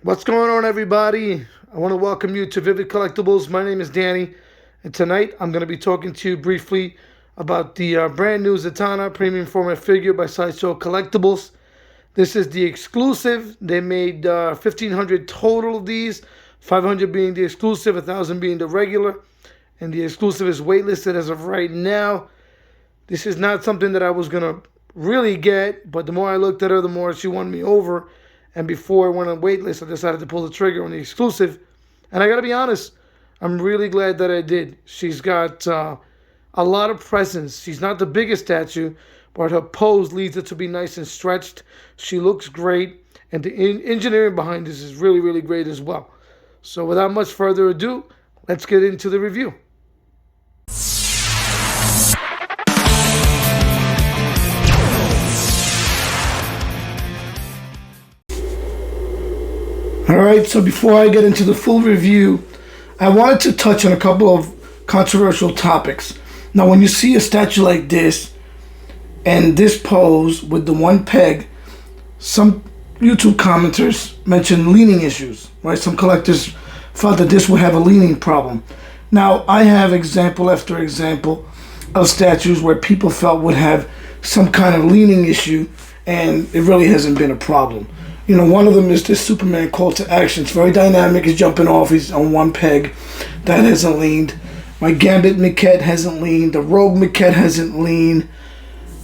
What's going on, everybody? I want to welcome you to Vivid Collectibles. My name is Danny, and tonight I'm going to be talking to you briefly about the brand new Zatanna premium format figure by Sideshow Collectibles. This is the exclusive. They made 1,500 total of these, 500 being the exclusive, 1,000 being the regular, and the exclusive is waitlisted as of right now. This is not something that I was going to really get, but the more I looked at her, the more she won me over. And before I went on waitlist, I decided to pull the trigger on the exclusive. And I got to be honest, I'm really glad that I did. She's got a lot of presence. She's not the biggest statue, but her pose leads her to be nice and stretched. She looks great. And the engineering behind this is really, really great as well. So without much further ado, let's get into the review. Alright, so before I get into the full review, I wanted to touch on a couple of controversial topics. Now, when you see a statue like this, and this pose with the one peg, some YouTube commenters mentioned leaning issues, right? Some collectors thought that this would have a leaning problem. Now, I have example after example of statues where people felt would have some kind of leaning issue, and it really hasn't been a problem. You know, one of them is this Superman call to action. It's very dynamic. He's jumping off. He's on one peg. That hasn't leaned. My Gambit maquette hasn't leaned. The Rogue maquette hasn't leaned.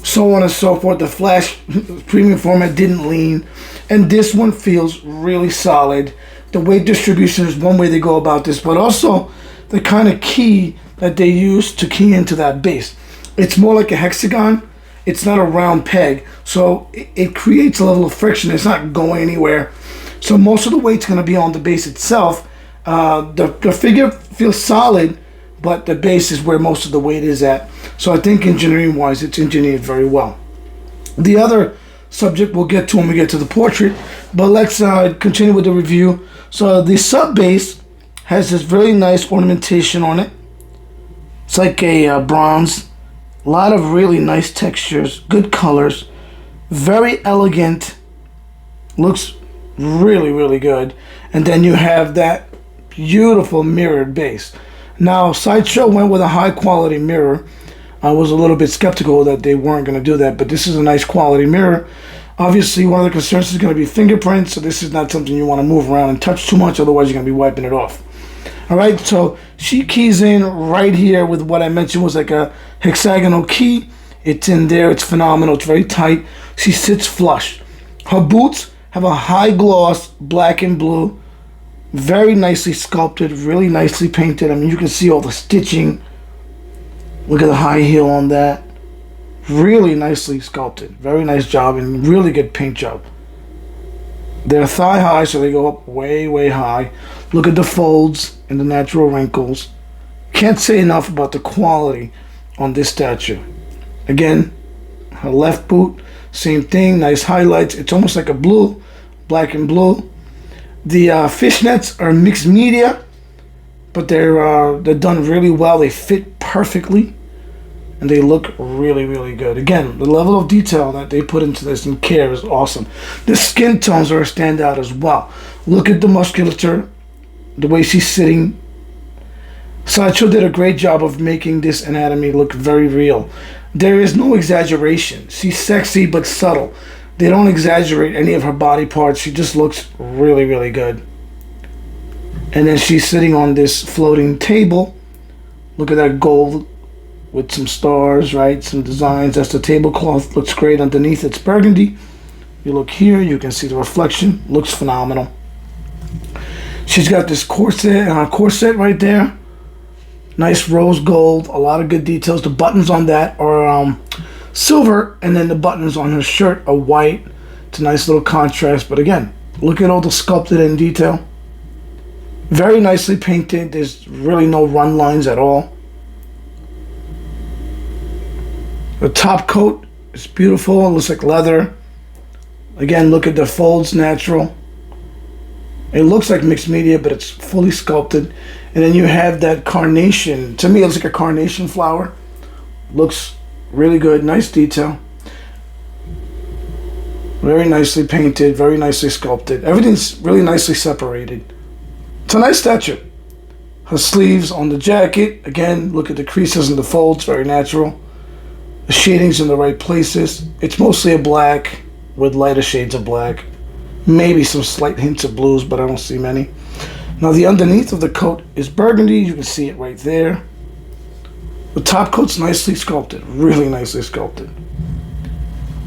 So on and so forth. The Flash premium format didn't lean. And this one feels really solid. The weight distribution is one way they go about this, but also the kind of key that they use to key into that base. It's more like a hexagon. It's not a round peg, so it creates a level of friction. It's not going anywhere. So most of the weight's going to be on the base itself. The figure feels solid, but the base is where most of the weight is at. So I think engineering-wise, it's engineered very well. The other subject we'll get to when we get to the portrait, but let's continue with the review. So the sub base has this very nice ornamentation on it. It's like a bronze. A lot of really nice textures, good colors, very elegant, looks really, really good. And then you have that beautiful mirrored base. Now, Sideshow went with a high quality mirror. I was a little bit skeptical that they weren't going to do that, but this is a nice quality mirror. Obviously, one of the concerns is going to be fingerprints, so this is not something you want to move around and touch too much, otherwise you're going to be wiping it off. Alright, so she keys in right here with what I mentioned was like a hexagonal key. It's in there, it's phenomenal, it's very tight. She sits flush. Her boots have a high gloss, black and blue. Very nicely sculpted, really nicely painted. I mean, you can see all the stitching. Look at the high heel on that. Really nicely sculpted. Very nice job and really good paint job. They're thigh high, so they go up way, way high. Look at the folds and the natural wrinkles. Can't say enough about the quality on this statue. Again, her left boot, same thing, nice highlights. It's almost like a blue, black and blue. The fishnets are mixed media, but they're done really well. They fit perfectly, and they look really, really good. Again, the level of detail that they put into this and care is awesome. The skin tones are a standout as well. Look at the musculature, the way she's sitting. Sideshow did a great job of making this anatomy look very real. There is no exaggeration. She's sexy but subtle. They don't exaggerate any of her body parts. She just looks really, really good. And then she's sitting on this floating table. Look at that gold with some stars, right? Some designs. That's the tablecloth. Looks great underneath. It's burgundy. You look here, you can see the reflection. Looks phenomenal. She's got this corset right there. Nice rose gold. A lot of good details. The buttons on that are silver, and then the buttons on her shirt are white. It's a nice little contrast. But again, look at all the sculpted in detail. Very nicely painted. There's really no run lines at all. The top coat is beautiful. It looks like leather. Again, look at the folds, natural. It looks like mixed media, but it's fully sculpted. And then you have that carnation. To me, it looks like a carnation flower. Looks really good. Nice detail. Very nicely painted, very nicely sculpted. Everything's really nicely separated. It's a nice statue. Her sleeves on the jacket, again, look at the creases and the folds, very natural. The shading's in the right places. It's mostly a black with lighter shades of black. Maybe some slight hints of blues, but I don't see many. Now the underneath of the coat is burgundy. You can see it right there. The top coat's nicely sculpted, really nicely sculpted.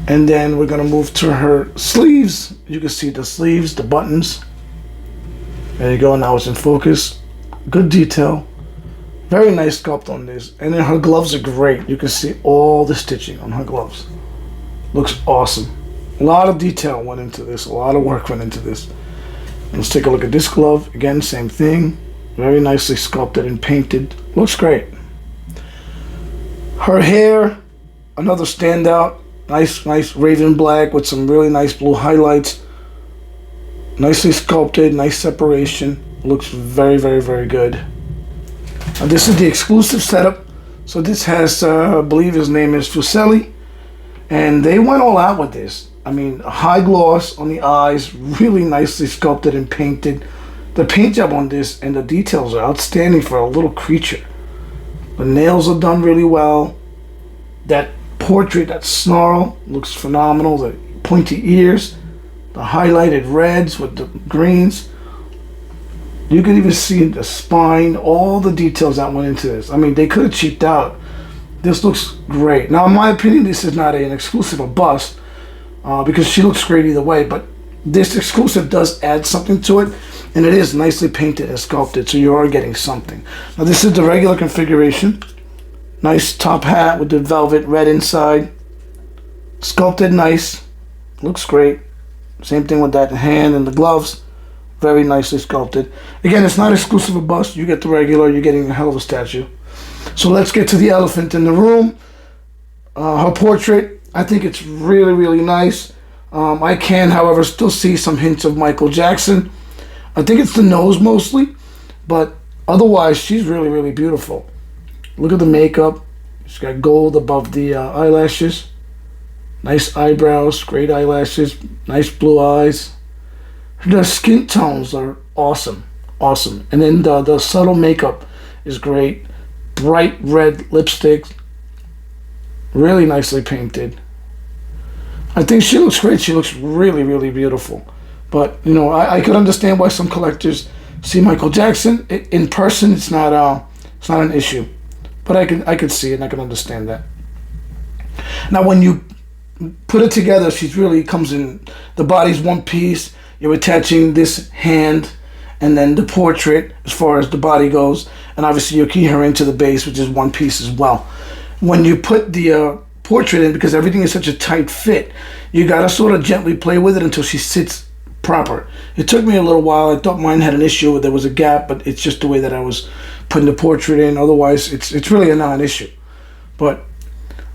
And then we're gonna move to her sleeves. You can see the sleeves, the buttons. There you go, now it's in focus. Good detail. Very nice sculpt on this. And then her gloves are great. You can see all the stitching on her gloves. Looks awesome. A lot of detail went into this. A lot of work went into this. Let's take a look at this glove. Again, same thing. Very nicely sculpted and painted. Looks great. Her hair, another standout. Nice raven black with some really nice blue highlights. Nicely sculpted, nice separation. Looks very, very, very good. This is the exclusive setup. So this has, I believe his name is Fuseli. And they went all out with this. I mean, high gloss on the eyes, really nicely sculpted and painted. The paint job on this and the details are outstanding for a little creature. The nails are done really well. That portrait, that snarl, looks phenomenal. The pointy ears, the highlighted reds with the greens. You can even see the spine, all the details that went into this. I mean, they could have cheaped out. This looks great. Now, in my opinion, this is not an exclusive or bust because she looks great either way, but this exclusive does add something to it, and it is nicely painted and sculpted, so you are getting something. Now, this is the regular configuration. Nice top hat with the velvet red inside. Sculpted nice. Looks great. Same thing with that hand and the gloves. Very nicely sculpted. Again, it's not exclusive or bust. You get the regular, you're getting a hell of a statue. So let's get to the elephant in the room. Her portrait, I think it's really, really nice. I can, however, still see some hints of Michael Jackson. I think it's the nose mostly, but otherwise, she's really, really beautiful. Look at the makeup. She's got gold above the eyelashes. Nice eyebrows, great eyelashes, nice blue eyes. The skin tones are awesome, awesome. And then the subtle makeup is great. Bright red lipstick, really nicely painted. I think she looks great. She looks really, really beautiful. But you know, I could understand why some collectors see Michael Jackson in person. It's not an issue. But I could see it and I can understand that. Now when you put it together, she's really comes in, the body's one piece. You're attaching this hand and then the portrait as far as the body goes, and obviously you're keying her into the base, which is one piece as well. When you put the portrait in, because everything is such a tight fit, you gotta sort of gently play with it until she sits proper. It took me a little while. I thought mine had an issue, there was a gap, but it's just the way that I was putting the portrait in. Otherwise, it's really a non-issue. But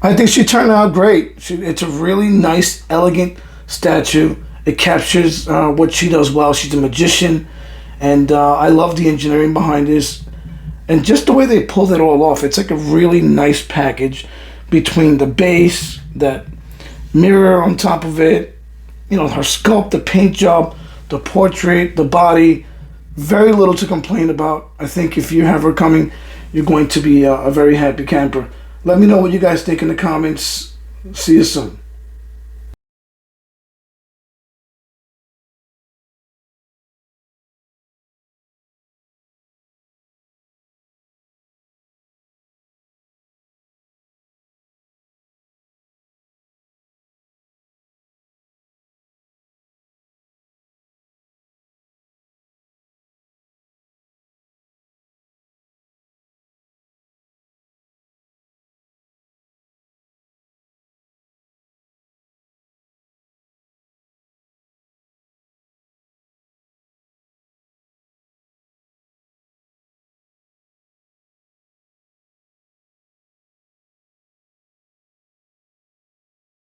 I think she turned out great. It's a really nice, elegant statue. It captures what she does well. She's a magician, and I love the engineering behind this. And just the way they pulled it all off, it's like a really nice package between the base, that mirror on top of it, you know, her sculpt, the paint job, the portrait, the body. Very little to complain about. I think if you have her coming, you're going to be a very happy camper. Let me know what you guys think in the comments. See you soon.